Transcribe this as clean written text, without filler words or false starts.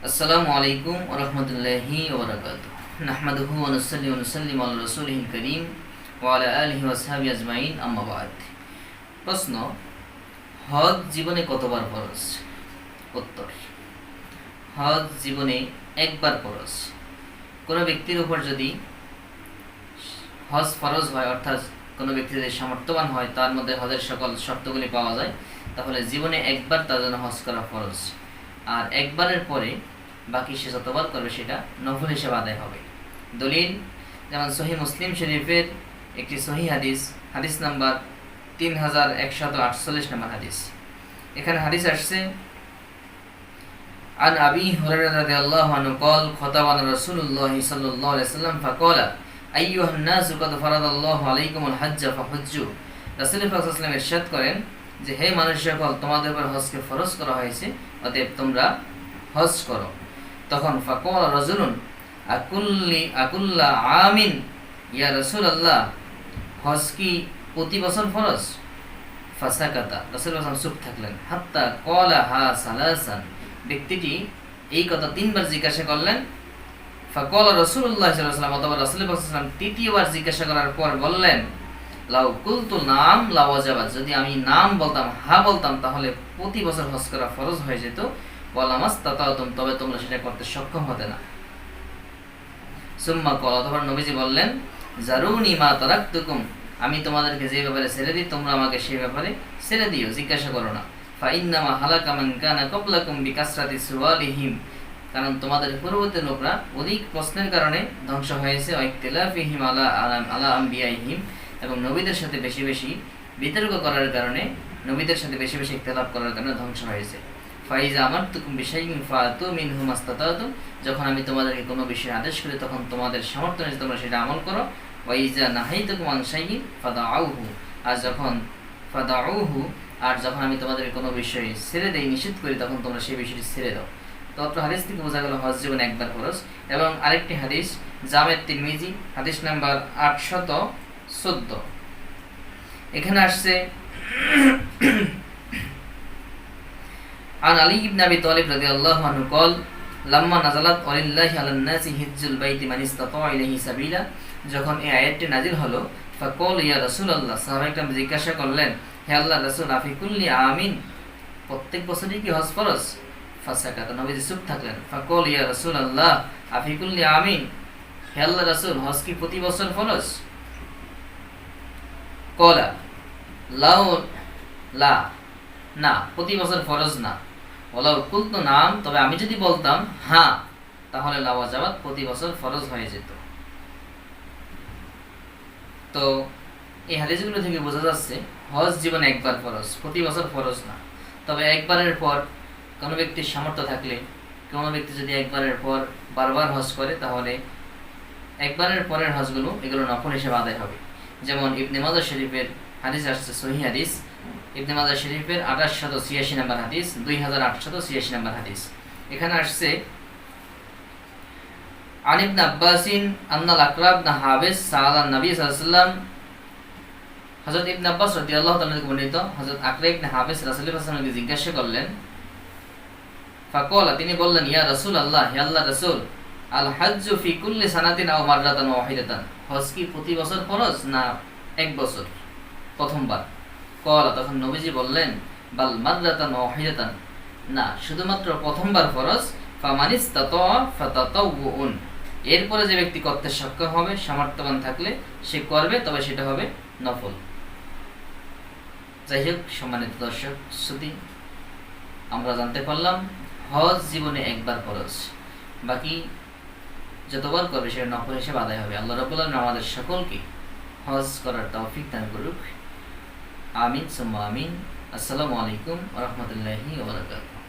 আসসালামু আলাইকুম ওয়া রাহমাতুল্লাহি ওয়া বারাকাতুহু। নাহমাদুহু ওয়া নুসাল্লি ওয়া নুসাল্লিমু আলা রাসূলিহিল কারীম ওয়া আলা আলিহি ওয়া আসহাবিহি আজমাইন, আম্মা বা'দ। প্রশ্ন: হজ জীবনে কতবার ফরজ? উত্তর: হজ জীবনে একবার ফরজ। কোনো ব্যক্তির উপর যদি হজ ফরজ হয়, অর্থাৎ কোনো ব্যক্তি যদি সামর্থ্যবান হয়, তার মধ্যে হজের সকল শর্তগুলি পাওয়া যায়, তাহলে জীবনে একবার তার জন্য হজ করা ফরজ। আর একবারের পরে বাকি সে যতবার করবে সেটা নফল হিসেবে আদায় হবে। দলিল: যেমন সহিহ মুসলিম শরীফের একটি সহিহ হাদিস, হাদিস নাম্বার 3148 নম্বর হাদিস। এখানে হাদিস আসছে, আন আবি হুরায়রা রাদিয়াল্লাহু আনহু قال خطبنا رسول الله صلى الله عليه وسلم فقال ايها الناس قد فرض الله عليكم الحج فحجوا। রাসূল পাক সাল্লাল্লাহু আলাইহি ওয়াসাল্লাম ইরশাদ করেন যে, হে মানুষ সকল, তোমাদের উপর হজকে ফরজ করা হয়েছে, অতএব তোমরা হজ করো। তখন ফাকাল রাজুলুন আকুল্লা আমিন ইয়া রাসূলুল্লাহ, হজ কি প্রতি বছর ফরজ? ফাসাকাতা, রাসূল সাল্লাল্লাহু চুপ থাকলেন। হাত্তা ক্বালা হা সালাসান, ব্যক্তিটি এই কথা তিনবার জিজ্ঞাসা করলেন। ফাকাল রাসূলুল্লাহ সাল্লাল্লাহু আলাইহি ওয়াসাল্লাম, অথবা রাসূল সাল্লাল্লাহু আলাইহি ওয়াসাল্লাম তৃতীয়বার জিজ্ঞাসা করার পর বললেন, লাউ কুলতু নাম লাওয়াজাবাত, যদি আমি নাম বলতাম, হা বলতাম, তাহলে প্রতি বছর হজ করা ফরজ হয়ে যেত। ওয়ালামাস্তাতাতুম, তবে তোমরা সেটা করতে সক্ষম হতে না। সুম্মা ক্বালা, অথবা নবীজি বললেন, জারুনি মা তারাকতুকুম, আমি তোমাদেরকে যে ব্যাপারে ছেড়ে দিই তোমরা আমাকে সেই ব্যাপারে ছেড়ে দিও, জিজ্ঞাসা করো না। ফা ইন্নামা হালাকা মান কানা ক্বাবলাকুম বিকাসরাতি সুআলিহিম, কারণ তোমাদের পূর্ববর্তী লোকরা অধিক প্রশ্নের কারণে ধ্বংস হয়েছে। ওয়াইখতিলাফিহিম আলা আমবিয়াইহিম, এবং নবীদের সাথে বেশি বেশি বিতর্ক করার কারণে, নবীদের সাথে বেশি বেশি ইখতিলাফ করার কারণে ধ্বংস হয়েছে। ফাইজা আমারতুকুম বিশাইইন ফাতু মিনহু মাস্তাতাতুম, যখন আমি তোমাদেরকে কোনো বিষয়ে আদেশ করি তখন তোমাদের সামর্থ্য অনুযায়ী তোমরা সেটা আমল করো। ওয়াইজা নাহাইতুকুম আন শাইইন ফাদাউহু, আর যখন আমি তোমাদেরকে কোনো বিষয়ে ছেড়ে দেই, নিষেধ করি, তখন তোমরা সেই বিষয়টি ছেড়ে দাও। তো হাদিস থেকে বোঝা গেল হজ জীবনে একবার ফরজ। এবং আরেকটি হাদিস জামে তিরমিজি, হাদিস নাম্বার 814, এখানে আসছে, আন আলী ইবনে আবি তালিব রাদিয়াল্লাহু আনহু قال লাম্মা নাযালাত ওয়ালিল্লাহি আলান নাসি হিজ্জুল বাইতি মান ইসতাতা ইলাইহি সাবিলা, যখন এই আয়াতটি নাযিল হলো, ফাকাল ইয়া রাসূলুল্লাহ, সাহাবায়ে কেরাম জিজ্ঞাসা করলেন, হে আল্লাহর রাসূল, আফি কুল্লি আমিন, প্রত্যেক বছরই কি হজ ফরজ? ফাসাকাতা, নবীজি চুপ থাকলেন। ফাকাল ইয়া রাসূলুল্লাহ আফি কুল্লি আমিন, হে আল্লাহর রাসূল, হজ কি প্রতি বছর ফরজ? ক্বালা লাউ লা, না, প্রতি বছর ফরজ না। ওয়ালাউ কুলতু নাম, তবে আমি যদি বলতাম হ্যাঁ, তাহলে লাওয়াজাবাত, প্রতি বছর ফরজ হয়ে যেত। তো এই হাদিসগুলো থেকে বোঝা যাচ্ছে হজ জীবনে একবার ফরজ, প্রতি বছর ফরজ না। তবে একবারের পর কোনো ব্যক্তির সামর্থ্য থাকলে, কোনো ব্যক্তি যদি একবারের পর বারবার হজ করে, তাহলে একবারের পরের হজগুলো এগুলো নফল হিসেবে আদায় হবে। যেমন ইবনে মাজাহ শরীফের হাদিস আসছে, সহিহ হাদিস, ইবনে মাজাহ শরীফের 2886 নম্বর হাদিস, 2886 নম্বর হাদিস। এখানে আসছে, আন ইবনে আব্বাসিন আন্নাল আকরা ইবনে হাবিস সাআলান নবী সাল্লাল্লাহু আলাইহি ওয়াসাল্লাম, হযরত ইবনে আব্বাস রাদিয়াল্লাহু তাআলা থেকে বর্ণিত, হযরত আকরা ইবনে হাবিস রাসূলুল্লাহ সাল্লাল্লাহু আলাইহি ওয়াসাল্লামকে জিজ্ঞাসা করলেন, ফাকালা, তিনি বললেন, ইয়া রাসূলুল্লাহ, হে আল্লাহর রাসূল, আল হাজ্জু ফি কুল্লি সানাতিন আও মাররাতান ওয়াহিদাতান, হজ কি প্রতি বছর ফরজ না এক বছর প্রথমবার? ক্বালা, তখন নবীজি বললেন, বাল মাররাতান ওয়াহিদাতান, না, শুধুমাত্র প্রথমবার ফরজ। ফামানিস্তাতা ফাতাতাউউন, এরপরে যে ব্যক্তি করতে সক্ষম হবে, সামর্থ্যবান থাকলে সে করবে, তবে সেটা হবে নফল। যাই হোক, সম্মানিত দর্শক শ্রোতা, আমরা জানতে পারলাম হজ জীবনে একবার ফরজ, বাকি যতবার করবে সেটা নফল হিসেবে আদায় হবে। আল্লাহ রাব্বুল আলামিন আমাদের সকলকে হজ করার তৌফিক দান করুক। আমিন সুম্মা আমিন। আসসালামু আলাইকুম ওয়া রাহমাতুল্লাহি ওয়া বারাকাতুহু।